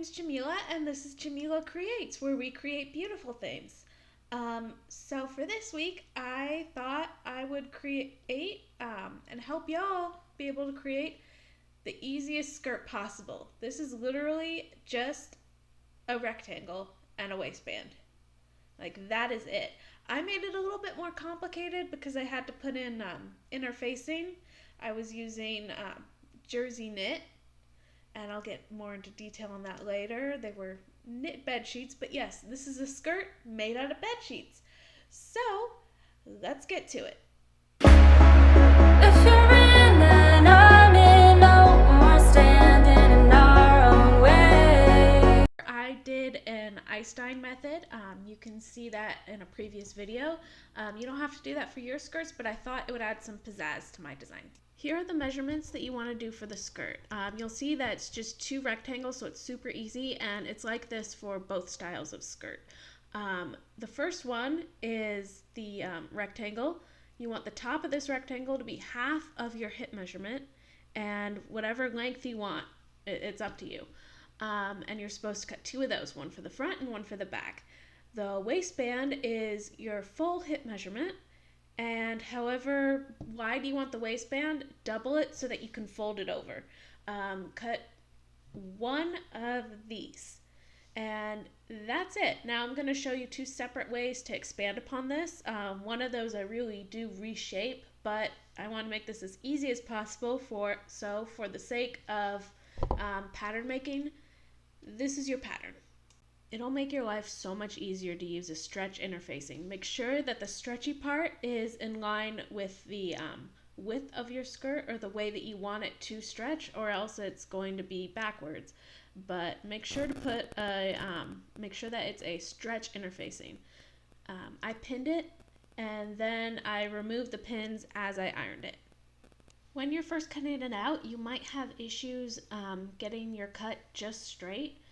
name's Jamila, and this is Jamila Creates, where we create beautiful things. So for this week, I thought I would create and help y'all be able to create the easiest skirt possible. This is literally just a rectangle and a waistband. Like, that is it. I made it a little bit more complicated because I had to put in interfacing. I was using jersey knit, and I'll get more into detail on that later. They were knit bed sheets, but yes, this is a skirt made out of bed sheets. So let's get to it. If you're in and I'm in, no more standing in our own way. I did an Einstein method. You can see that in a previous video. You don't have to do that for your skirts, but I thought it would add some pizzazz to my design. Here are the measurements that you want to do for the skirt. You'll see that it's just 2 rectangles, so it's super easy, and it's like this for both styles of skirt. The first one is the rectangle. You want the top of this rectangle to be half of your hip measurement, and whatever length you want, it's up to you. And you're supposed to cut 2 of those, one for the front and one for the back. The waistband is your full hip measurement, and however wide you want the waistband, double it so that you can fold it over. Cut 1 of these, and that's it. Now I'm going to show you 2 separate ways to expand upon this. One of those I really do reshape, but I want to make this as easy as possible for the sake of pattern making, this is your pattern. It'll make your life so much easier to use a stretch interfacing. Make sure that the stretchy part is in line with the width of your skirt, or the way that you want it to stretch, or else it's going to be backwards. But make sure to put make sure that it's a stretch interfacing. I pinned it, and then I removed the pins as I ironed it. When you're first cutting it out, you might have issues getting your cut just straight.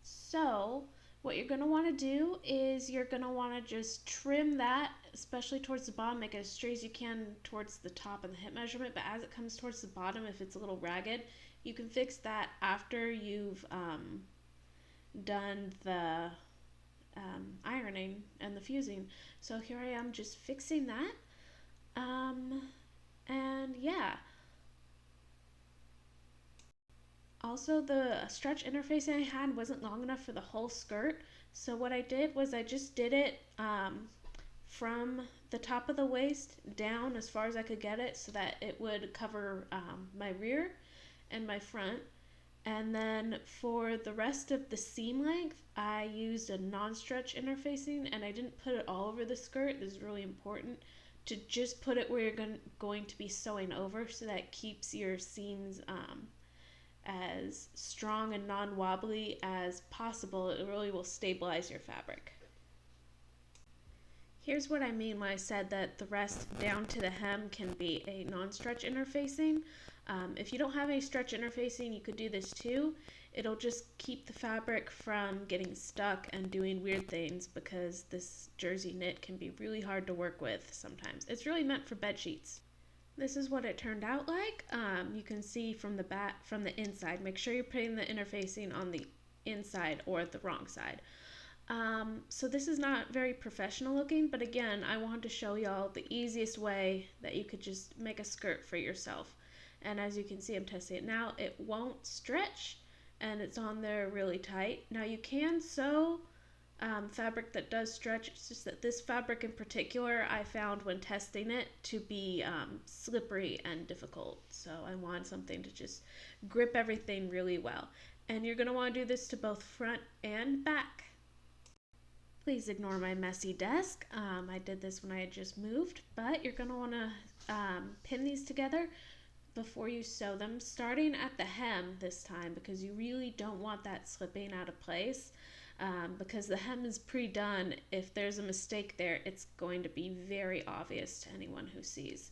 So what you're going to want to do is you're going to want to just trim that, especially towards the bottom. Make it as straight as you can towards the top of the hip measurement, but as it comes towards the bottom, if it's a little ragged, you can fix that after you've done the ironing and the fusing. So here I am just fixing that. And yeah. Also, the stretch interfacing I had wasn't long enough for the whole skirt, so what I did was I just did it from the top of the waist down as far as I could get it, so that it would cover my rear and my front. And then for the rest of the seam length, I used a non-stretch interfacing, and I didn't put it all over the skirt. This is really important, to just put it where you're going to be sewing over, so that it keeps your seams as strong and non-wobbly as possible. It really will stabilize your fabric. Here's what I mean when I said that the rest down to the hem can be a non-stretch interfacing. If you don't have any stretch interfacing, you could do this too. It'll just keep the fabric from getting stuck and doing weird things, because this jersey knit can be really hard to work with sometimes. It's really meant for bed sheets. This is what it turned out like. You can see from the inside. Make sure you're putting the interfacing on the inside or the wrong side. So this is not very professional looking, but again, I wanted to show y'all the easiest way that you could just make a skirt for yourself. And as you can see, I'm testing it now. It won't stretch, and it's on there really tight. Now you can sew fabric that does stretch. It's just that this fabric in particular, I found when testing it to be slippery and difficult. So I want something to just grip everything really well. And you're going to want to do this to both front and back. Please ignore my messy desk. I did this when I had just moved, but you're going to want to pin these together before you sew them, starting at the hem this time, because you really don't want that slipping out of place. Because the hem is pre-done. If there's a mistake there, it's going to be very obvious to anyone who sees.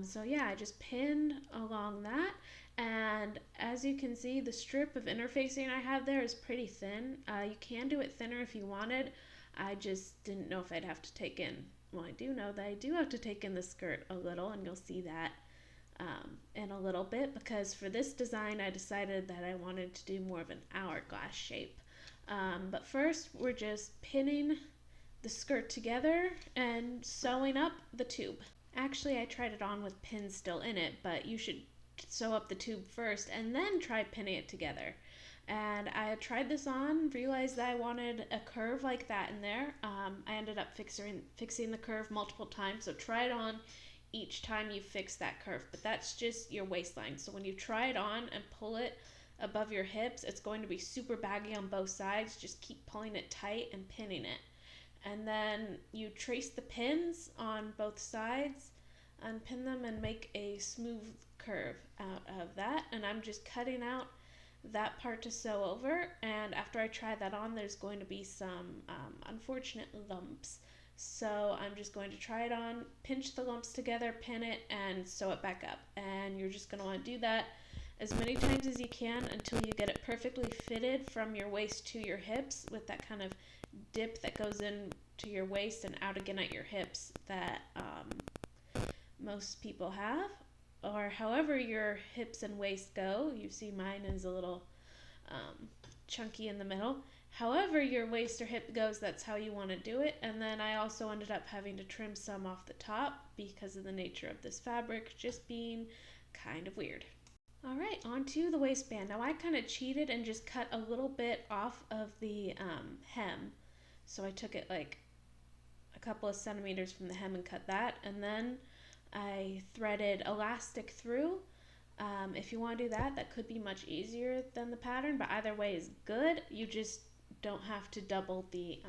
So yeah, I just pinned along that, and as you can see, the strip of interfacing I have there is pretty thin. You can do it thinner if you wanted. I just didn't know if I'd have to take in, well, I do know that I do have to take in the skirt a little, and you'll see that in a little bit, because for this design I decided that I wanted to do more of an hourglass shape. But first we're just pinning the skirt together and sewing up the tube. Actually, I tried it on with pins still in it, but you should sew up the tube first and then try pinning it together. And I tried this on, realized that I wanted a curve like that in there. I ended up fixing the curve multiple times, so try it on each time you fix that curve. But that's just your waistline. So when you try it on and pull it above your hips, it's going to be super baggy on both sides. Just keep pulling it tight and pinning it. And then you trace the pins on both sides, unpin them, and make a smooth curve out of that. And I'm just cutting out that part to sew over, and after I try that on, there's going to be some unfortunate lumps. So I'm just going to try it on, pinch the lumps together, pin it, and sew it back up. And you're just going to want to do that as many times as you can until you get it perfectly fitted from your waist to your hips, with that kind of dip that goes in to your waist and out again at your hips that most people have, or however your hips and waist go. You see mine is a little chunky in the middle. However your waist or hip goes, that's how you want to do it. And then I also ended up having to trim some off the top because of the nature of this fabric just being kind of weird. Alright, on to the waistband. Now I kind of cheated and just cut a little bit off of the hem. So I took it like a couple of centimeters from the hem and cut that, and then I threaded elastic through. If you want to do that, that could be much easier than the pattern, but either way is good. You just don't have to double the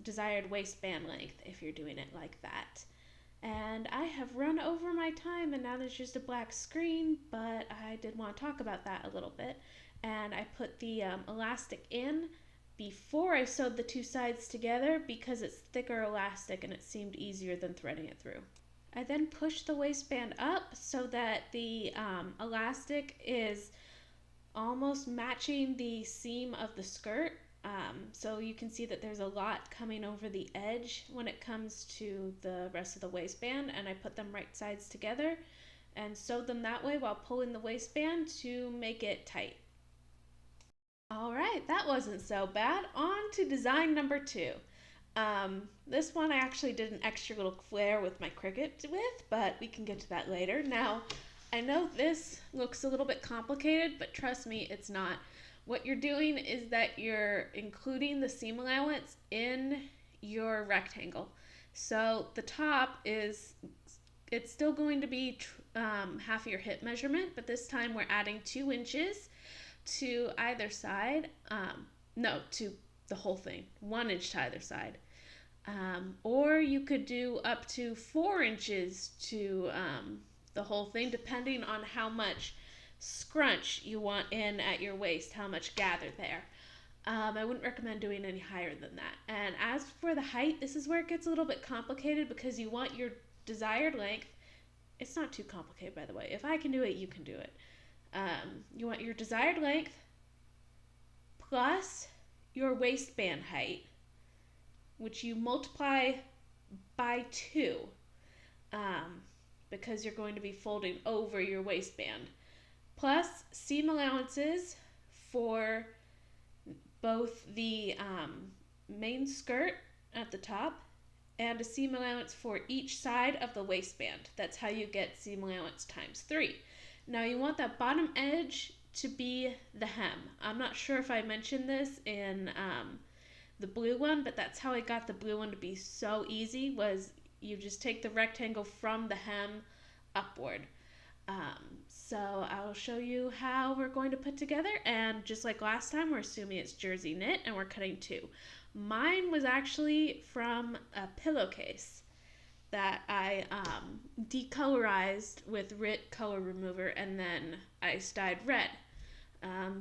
desired waistband length if you're doing it like that. And I have run over my time, and now there's just a black screen, but I did want to talk about that a little bit. And I put the elastic in before I sewed the two sides together because it's thicker elastic and it seemed easier than threading it through. I then pushed the waistband up so that the elastic is almost matching the seam of the skirt. So you can see that there's a lot coming over the edge when it comes to the rest of the waistband, and I put them right sides together and sewed them that way while pulling the waistband to make it tight. Alright, that wasn't so bad. On to design number 2. This one I actually did an extra little flare with my cricut with, but we can get to that later. Now, I know this looks a little bit complicated, but trust me, it's not. What you're doing is that you're including the seam allowance in your rectangle. So the top it's still going to be half your hip measurement, but this time we're adding 2 inches to either side. To the whole thing, 1 inch to either side. Or you could do up to 4 inches to the whole thing, depending on how much scrunch you want in at your waist, how much gather there. I wouldn't recommend doing any higher than that. And as for the height, this is where it gets a little bit complicated because you want your desired length. It's not too complicated, by the way. If I can do it, you can do it. You want your desired length plus your waistband height, which you multiply by 2 because you're going to be folding over your waistband, plus seam allowances for both the main skirt at the top and a seam allowance for each side of the waistband. That's how you get seam allowance times 3. Now you want that bottom edge to be the hem. I'm not sure if I mentioned this in the blue one, but that's how I got the blue one to be so easy, was you just take the rectangle from the hem upward. So I'll show you how we're going to put together, and just like last time, we're assuming it's jersey knit and we're cutting 2. Mine was actually from a pillowcase that I decolorized with RIT color remover, and then I dyed red.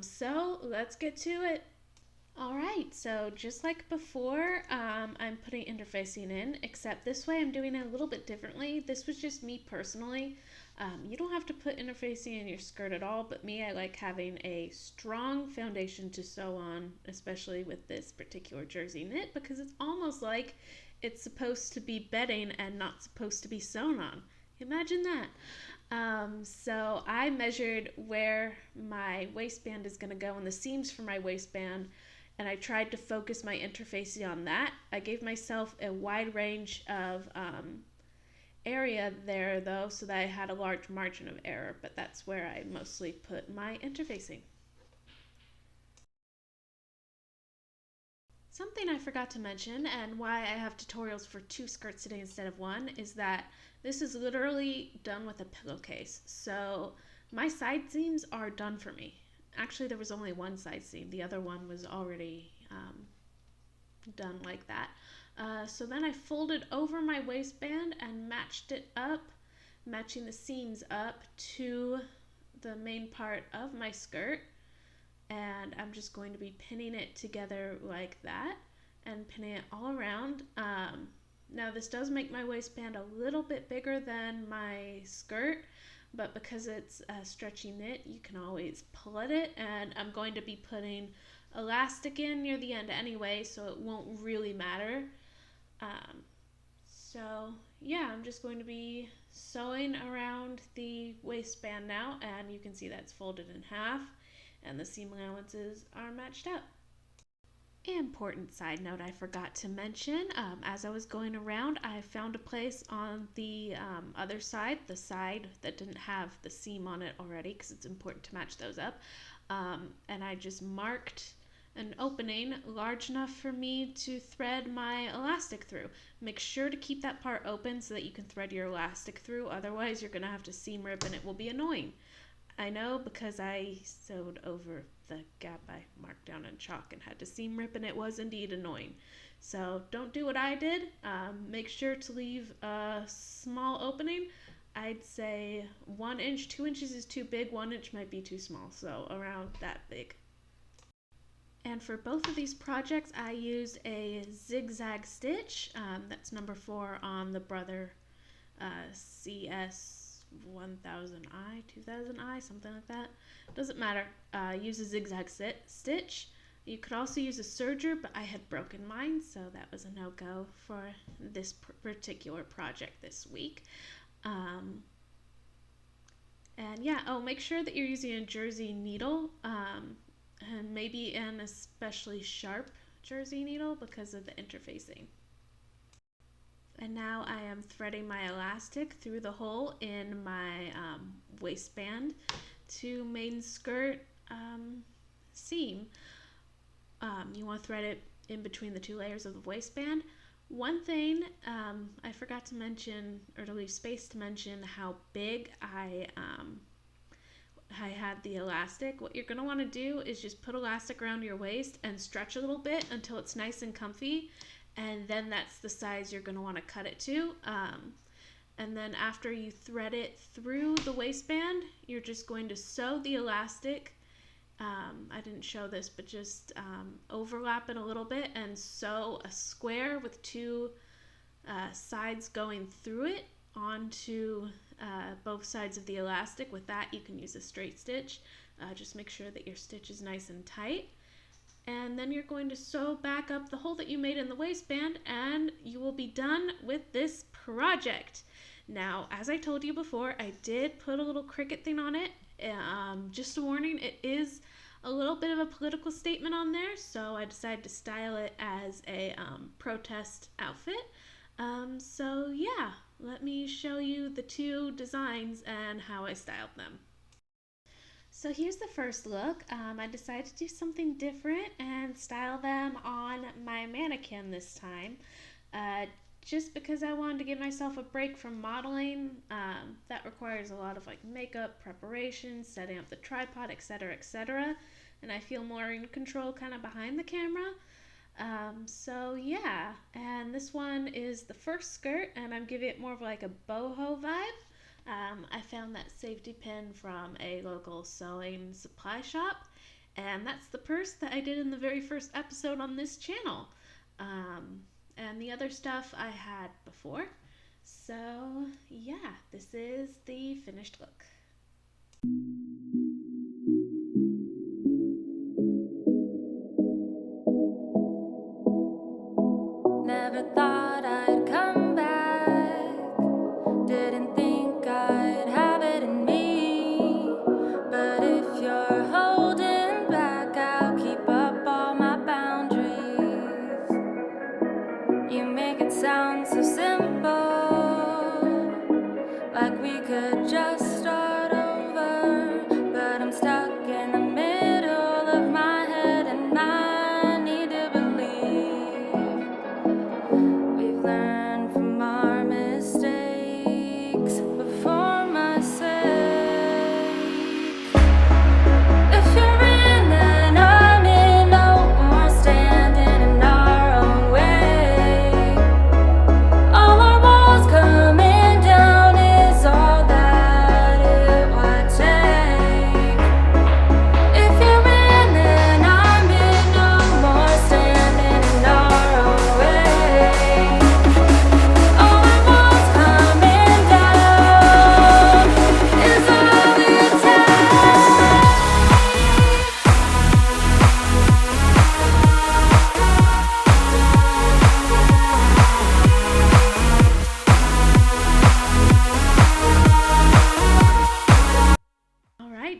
So let's get to it. Alright, so just like before, I'm putting interfacing in, except this way I'm doing it a little bit differently. This was just me personally. You don't have to put interfacing in your skirt at all, but me, I like having a strong foundation to sew on, especially with this particular jersey knit, because it's almost like it's supposed to be bedding and not supposed to be sewn on. Imagine that. So I measured where my waistband is going to go and the seams for my waistband, and I tried to focus my interfacing on that. I gave myself a wide range of area there, though, so that I had a large margin of error, but that's where I mostly put my interfacing. Something I forgot to mention, and why I have tutorials for 2 skirts today instead of 1, is that this is literally done with a pillowcase. So my side seams are done for me. Actually, there was only 1 side seam. The other one was already done like that. So then I folded over my waistband and matched it up, matching the seams up to the main part of my skirt. And I'm just going to be pinning it together like that and pinning it all around. Now this does make my waistband a little bit bigger than my skirt, but because it's a stretchy knit, you can always pull at it, and I'm going to be putting elastic in near the end anyway, so it won't really matter. So yeah, I'm just going to be sewing around the waistband now, and you can see that's folded in half and the seam allowances are matched up. Important side note I forgot to mention, as I was going around, I found a place on the other side, the side that didn't have the seam on it already, because it's important to match those up, and I just marked an opening large enough for me to thread my elastic through. Make sure to keep that part open so that you can thread your elastic through, otherwise you're going to have to seam rip and it will be annoying. I know, because I sewed over the gap I marked down in chalk and had to seam rip, and it was indeed annoying. So don't do what I did. Make sure to leave a small opening. I'd say 1 inch, 2 inches is too big, 1 inch might be too small, so around that big. And for both of these projects, I used a zigzag stitch. That's number 4 on the Brother CS 1000I, 2000I, something like that. Doesn't matter. Use a zigzag stitch. You could also use a serger, but I had broken mine, so that was a no-go for this particular project this week. And yeah, make sure that you're using a jersey needle, and maybe an especially sharp jersey needle because of the interfacing. And now I am threading my elastic through the hole in my waistband to main skirt seam. You want to thread it in between the 2 layers of the waistband. One thing I forgot to mention, or to leave space to mention, how big I had the elastic. What you're going to want to do is just put elastic around your waist and stretch a little bit until it's nice and comfy. And then that's the size you're going to want to cut it to. And then after you thread it through the waistband, you're just going to sew the elastic. I didn't show this, but just overlap it a little bit and sew a square with 2 sides going through it onto both sides of the elastic. With that, you can use a straight stitch. Just make sure that your stitch is nice and tight. And then you're going to sew back up the hole that you made in the waistband, and you will be done with this project. Now, as I told you before, I did put a little cricut thing on it. Just a warning, it is a little bit of a political statement on there, so I decided to style it as a protest outfit. So yeah, let me show you the 2 designs and how I styled them. So here's the first look. I decided to do something different and style them on my mannequin this time, just because I wanted to give myself a break from modeling. That requires a lot of makeup, preparation, setting up the tripod, etc., etc., and I feel more in control kind of behind the camera. So yeah, and this one is the first skirt, and I'm giving it more of a boho vibe. I found that safety pin from a local sewing supply shop, and that's the purse that I did in the very first episode on this channel. And the other stuff I had before. So yeah, this is the finished look. Never thought I'd come back. Didn't think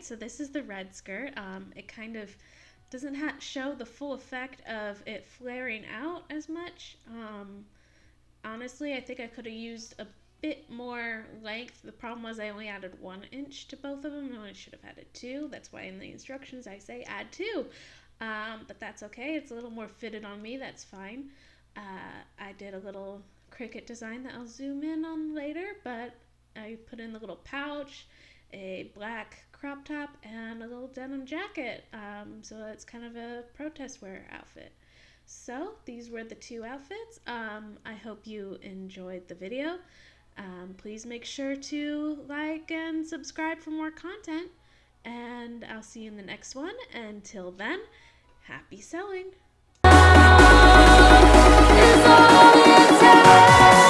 Alright, so this is the red skirt. It kind of doesn't show the full effect of it flaring out as much. Honestly, I think I could have used a bit more length. The problem was I only added 1 inch to both of them, and I should have added 2. That's why in the instructions I say add 2. But that's okay. It's a little more fitted on me. That's fine. I did a little cricut design that I'll zoom in on later, but I put in the little pouch, a black crop top, and a little denim jacket. So it's kind of a protest wear outfit. So these were the 2 outfits. I hope you enjoyed the video. Please make sure to like and subscribe for more content, and I'll see you in the next one. Until then, happy sewing! Is all it takes.